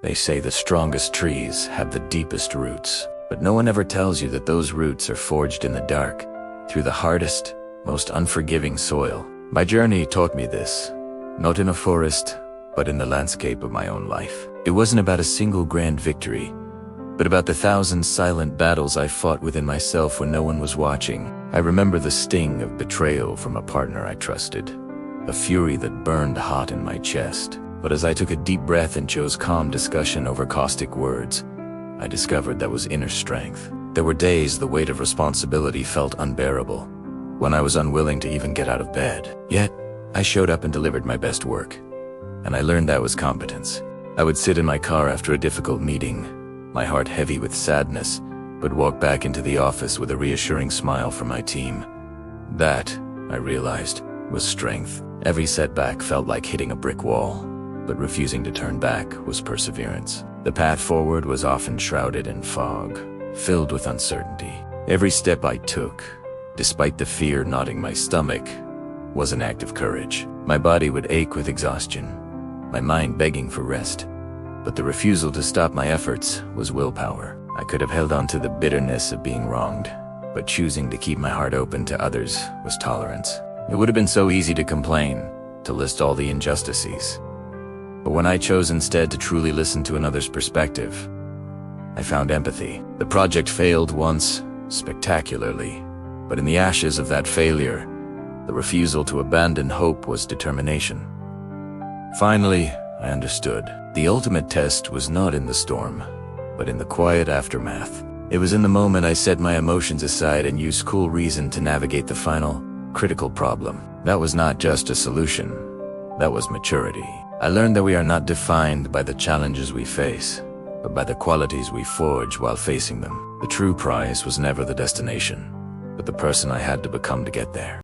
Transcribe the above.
They say the strongest trees have the deepest roots, but no one ever tells you that those roots are forged in the dark, through the hardest, most unforgiving soil. My journey taught me this, not in a forest, but in the landscape of my own life. It wasn't about a single grand victory, but about the thousand silent battles I fought within myself when no one was watching. I remember the sting of betrayal from a partner I trusted, a fury that burned hot in my chest. But as I took a deep breath and chose calm discussion over caustic words, I discovered that was inner strength. There were days the weight of responsibility felt unbearable, when I was unwilling to even get out of bed. Yet, I showed up and delivered my best work, and I learned that was competence. I would sit in my car after a difficult meeting, my heart heavy with sadness, but walk back into the office with a reassuring smile from my team. That, I realized, was strength. Every setback felt like hitting a brick wall, but refusing to turn back was perseverance. The path forward was often shrouded in fog, filled with uncertainty. Every step I took, despite the fear gnawing my stomach, was an act of courage. My body would ache with exhaustion, my mind begging for rest, but the refusal to stop my efforts was willpower. I could have held on to the bitterness of being wronged, but choosing to keep my heart open to others was tolerance. It would have been so easy to complain, to list all the injustices. But when I chose instead to truly listen to another's perspective, I found empathy. The project failed once, spectacularly, but in the ashes of that failure, the refusal to abandon hope was determination. Finally, I understood. The ultimate test was not in the storm, but in the quiet aftermath. It was in the moment I set my emotions aside and used cool reason to navigate the final, critical problem. That was not just a solution, that was maturity. I learned that we are not defined by the challenges we face, but by the qualities we forge while facing them. The true prize was never the destination, but the person I had to become to get there.